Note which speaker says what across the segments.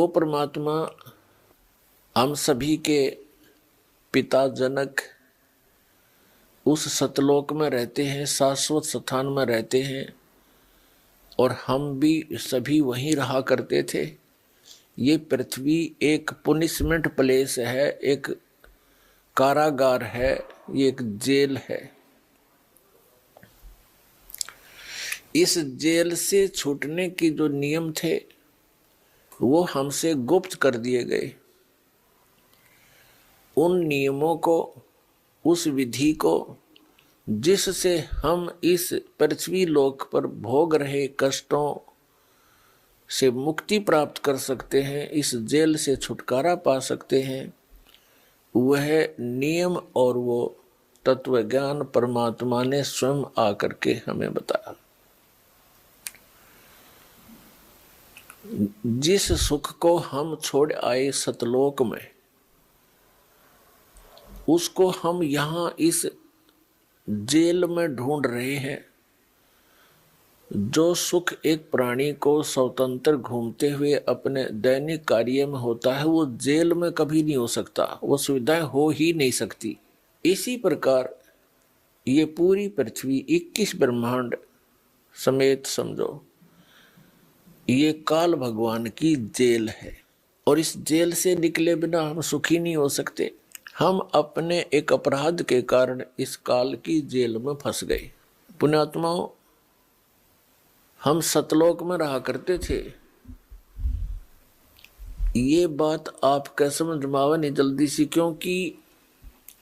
Speaker 1: परमात्मा हम सभी के पिता जनक उस सतलोक में रहते हैं, शाश्वत स्थान में रहते हैं, और हम भी सभी वहीं रहा करते थे। ये पृथ्वी एक पुनिशमेंट प्लेस है, एक कारागार है, ये एक जेल है। इस जेल से छूटने के जो नियम थे वो हमसे गुप्त कर दिए गए। उन नियमों को, उस विधि को जिससे हम इस पृथ्वी लोक पर भोग रहे कष्टों से मुक्ति प्राप्त कर सकते हैं, इस जेल से छुटकारा पा सकते हैं, वह नियम और वो तत्व ज्ञान परमात्मा ने स्वयं आकर के हमें बताया। जिस सुख को हम छोड़ आए सतलोक में, उसको हम यहाँ इस जेल में ढूंढ रहे हैं। जो सुख एक प्राणी को स्वतंत्र घूमते हुए अपने दैनिक कार्य में होता है, वो जेल में कभी नहीं हो सकता, वो सुविधाएं हो ही नहीं सकती। इसी प्रकार ये पूरी पृथ्वी 21 ब्रह्मांड समेत समझो, ये काल भगवान की जेल है, और इस जेल से निकले बिना हम सुखी नहीं हो सकते। हम अपने एक अपराध के कारण इस काल की जेल में फंस गए। पुण्यात्माओं, हम सतलोक में रहा करते थे। ये बात आप कैसे समझ में आवे नहीं जल्दी सी, क्योंकि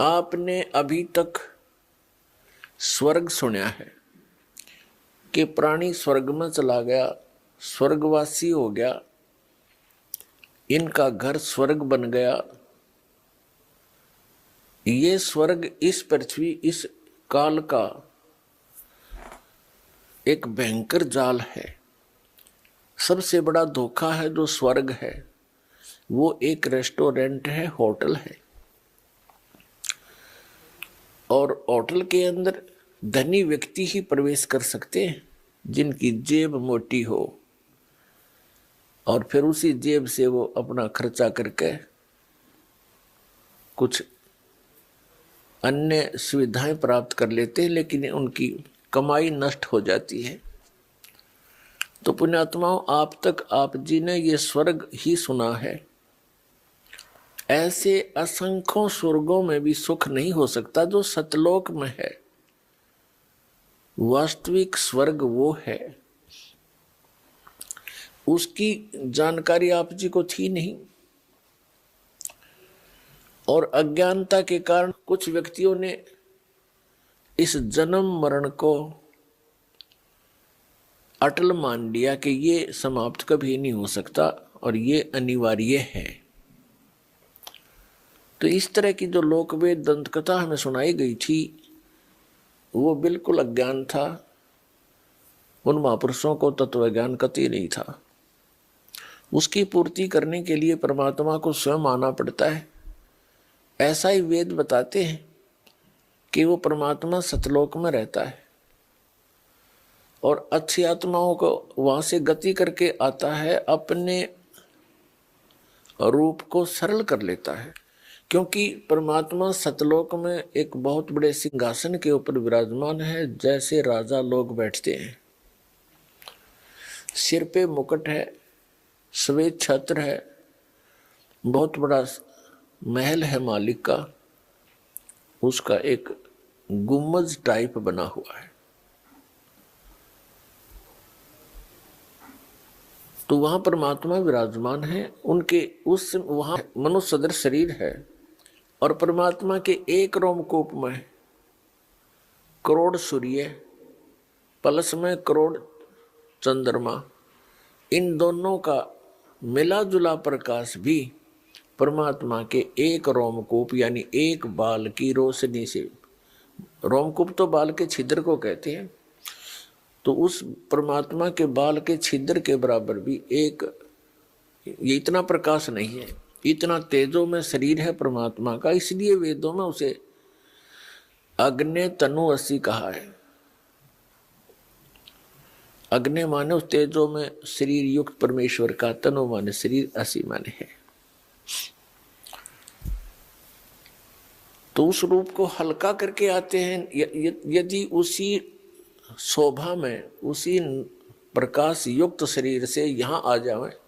Speaker 1: आपने अभी तक स्वर्ग सुना है कि प्राणी स्वर्ग में चला गया, स्वर्गवासी हो गया, इनका घर स्वर्ग बन गया। ये स्वर्ग इस पृथ्वी, इस काल का एक भयंकर जाल है। सबसे बड़ा धोखा है जो स्वर्ग है, वो एक रेस्टोरेंट है, होटल है, और होटल के अंदर धनी व्यक्ति ही प्रवेश कर सकते हैं जिनकी जेब मोटी हो, और फिर उसी जेब से वो अपना खर्चा करके कुछ अन्य सुविधाएं प्राप्त कर लेते हैं, लेकिन उनकी कमाई नष्ट हो जाती है। तो पुण्यात्माओं, आप तक आप जी ने ये स्वर्ग ही सुना है। ऐसे असंख्यों स्वर्गों में भी सुख नहीं हो सकता जो सतलोक में है। वास्तविक स्वर्ग वो है, उसकी जानकारी आप जी को थी नहीं, और अज्ञानता के कारण कुछ व्यक्तियों ने इस जन्म मरण को अटल मान लिया कि ये समाप्त कभी नहीं हो सकता और ये अनिवार्य है। तो इस तरह की जो लोकवेद दंत कथा हमें सुनाई गई थी, वो बिल्कुल अज्ञान था। उन महापुरुषों को तत्व ज्ञान कतई नहीं था। उसकी पूर्ति करने के लिए परमात्मा को स्वयं आना पड़ता है। ऐसा ही वेद बताते हैं कि वो परमात्मा सतलोक में रहता है और अच्छी आत्माओं को वहां से गति करके आता है, अपने रूप को सरल कर लेता है। क्योंकि परमात्मा सतलोक में एक बहुत बड़े सिंहासन के ऊपर विराजमान है, जैसे राजा लोग बैठते हैं। सिर पे मुकुट है, श्वेत छत्र है, बहुत बड़ा महल है मालिक का, उसका एक गुम्बज टाइप बना हुआ है। तो वहां परमात्मा विराजमान है। उनके उस वहां मनुष्य सदृश शरीर है, और परमात्मा के एक रोमकूप में करोड़ सूर्य, पलस में करोड़ चंद्रमा, इन दोनों का मिला जुला प्रकाश भी परमात्मा के एक रोमकूप यानी एक बाल की रोशनी से, रोमकूप तो बाल के छिद्र को कहते हैं, तो उस परमात्मा के बाल के छिद्र के बराबर भी एक, ये इतना प्रकाश नहीं है, इतना तेजो में शरीर है परमात्मा का। इसलिए वेदों में उसे अग्नि तनु असी कहा है। अग्नि माने उस तेजो में शरीर युक्त परमेश्वर का, तनो माने शरीर, असी माने है। तो उस रूप को हल्का करके आते हैं। यदि उसी शोभा में, उसी प्रकाश युक्त शरीर से यहां आ जाए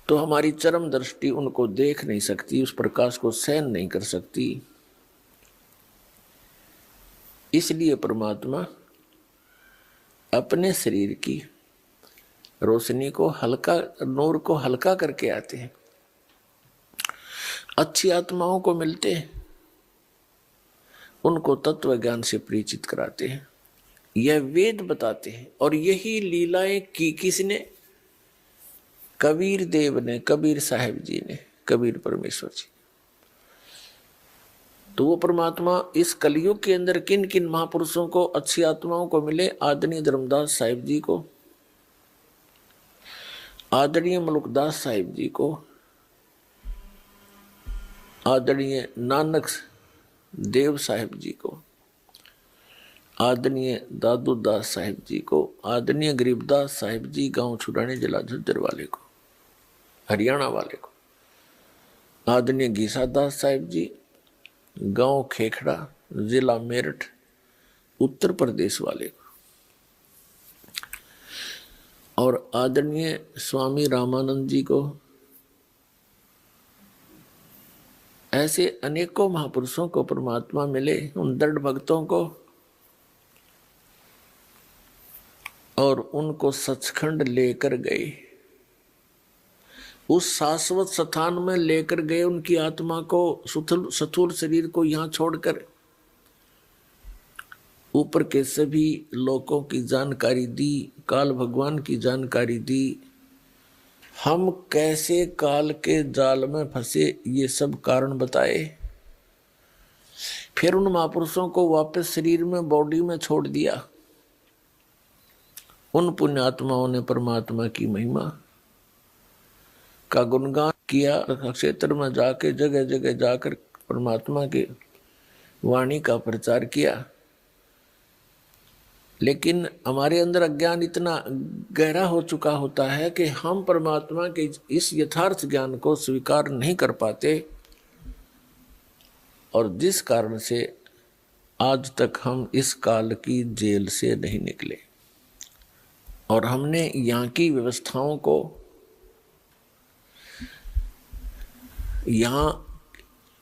Speaker 1: तो हमारी चरम दृष्टि उनको देख नहीं सकती, उस प्रकाश को सहन नहीं कर सकती। इसलिए परमात्मा अपने शरीर की रोशनी को हल्का, नूर को हल्का करके आते हैं। अच्छी आत्माओं को मिलते हैं, उनको तत्व ज्ञान से परिचित कराते हैं, यह वेद बताते हैं। और यही लीलाएं की किसने? कबीर देव ने, कबीर साहब जी ने, कबीर परमेश्वर जी। तो वो परमात्मा इस कलयुग के अंदर किन किन महापुरुषों को, अच्छी आत्माओं को मिले? आदरणीय धर्मदास साहिब जी को, आदरणीय मलुकदास साहिब जी को, आदरणीय नानक देव साहिब जी को, आदरणीय दादू दास साहिब जी को, आदरणीय गरीबदास साहिब जी गांव छुड़ाने जिला झज्जर वाले को, हरियाणा वाले को, आदरणीय गीसा दास साहिब जी गांव खेखड़ा जिला मेरठ उत्तर प्रदेश वाले को, और आदरणीय स्वामी रामानंद जी को। ऐसे अनेकों महापुरुषों को परमात्मा मिले, उन दृढ़ भक्तों को, और उनको सचखंड लेकर गए, उस शाश्वत स्थान में लेकर गए उनकी आत्मा को, स्थूल शरीर को यहां छोड़कर ऊपर के सभी लोकों की जानकारी दी, काल भगवान की जानकारी दी। हम कैसे काल के जाल में फंसे ये सब कारण बताए। फिर उन महापुरुषों को वापस शरीर में, बॉडी में छोड़ दिया। उन पुण्यात्माओं ने परमात्मा की महिमा का गुणगान किया, क्षेत्र में जाके, जगह जगह जाकर परमात्मा के वाणी का प्रचार किया। लेकिन हमारे अंदर अज्ञान इतना गहरा हो चुका होता है कि हम परमात्मा के इस यथार्थ ज्ञान को स्वीकार नहीं कर पाते, और जिस कारण से आज तक हम इस काल की जेल से नहीं निकले। और हमने यहाँ की व्यवस्थाओं को, यहाँ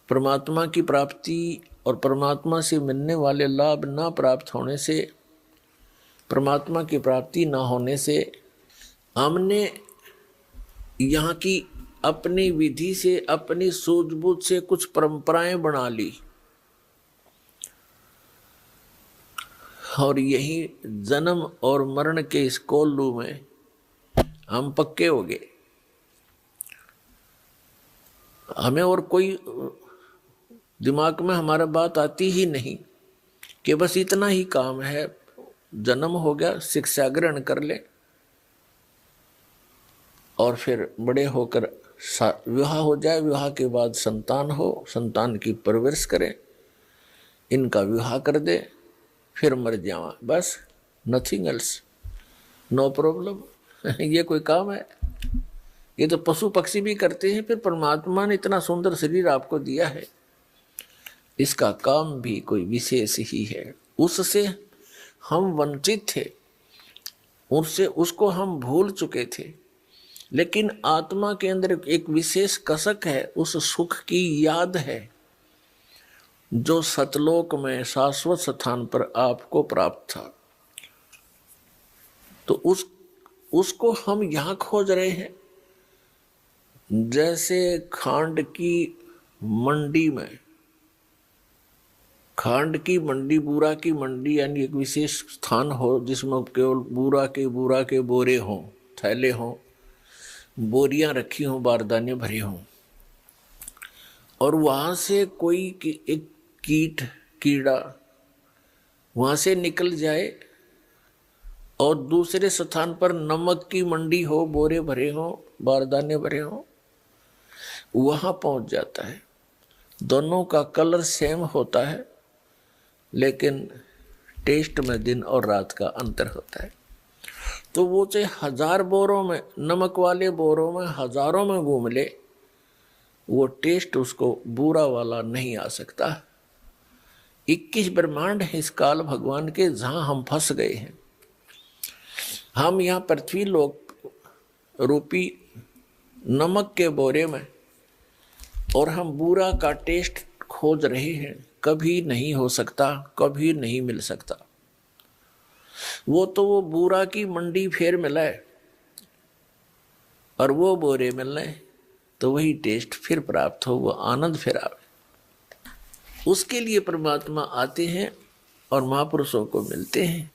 Speaker 1: परमात्मा की प्राप्ति और परमात्मा से मिलने वाले लाभ ना प्राप्त होने से, परमात्मा की प्राप्ति ना होने से, हमने यहाँ की अपनी विधि से, अपनी सूझबूझ से कुछ परंपराएं बना ली, और यही जन्म और मरण के इस कोल्लू में हम पक्के हो गए। हमें और कोई दिमाग में हमारा बात आती ही नहीं कि बस इतना ही काम है, जन्म हो गया, शिक्षा ग्रहण कर ले, और फिर बड़े होकर विवाह हो जाए, विवाह के बाद संतान हो, संतान की परवरिश करें, इनका विवाह कर दे, फिर मर जावा, बस, नथिंग एल्स, नो प्रॉब्लम। ये कोई काम है? ये तो पशु पक्षी भी करते हैं। फिर परमात्मा ने इतना सुंदर शरीर आपको दिया है, इसका काम भी कोई विशेष ही है। उससे हम वंचित थे, उससे, उसको हम भूल चुके थे। लेकिन आत्मा के अंदर एक विशेष कसक है, उस सुख की याद है जो सतलोक में शाश्वत स्थान पर आपको प्राप्त था। तो उसको हम यहां खोज रहे हैं। जैसे खांड की मंडी में, खांड की मंडी, बूरा की मंडी, यानी एक विशेष स्थान हो जिसमें केवल बूरा के बोरे हों, थैले हों, बोरियां रखी हों, बारदाने भरे हों, और वहां से कोई एक कीड़ा वहां से निकल जाए, और दूसरे स्थान पर नमक की मंडी हो, बोरे भरे हों, बारदाने भरे हों, वहां पहुंच जाता है। दोनों का कलर सेम होता है, लेकिन टेस्ट में दिन और रात का अंतर होता है। तो वो चाहे 1000 बोरों में, नमक वाले बोरों में हजारों में घूम ले, वो टेस्ट उसको बुरा वाला नहीं आ सकता। 21 ब्रह्मांड है इस काल भगवान के, जहां हम फंस गए हैं। हम यहाँ पृथ्वी लोक रूपी नमक के बोरे में, और हम बुरा का टेस्ट खोज रहे हैं। कभी नहीं हो सकता, कभी नहीं मिल सकता। वो तो वो बुरा की मंडी फेर मिला है, और वो बोरे मिलने तो वही टेस्ट फिर प्राप्त हो, वो आनंद फिर आवे। उसके लिए परमात्मा आते हैं और महापुरुषों को मिलते हैं।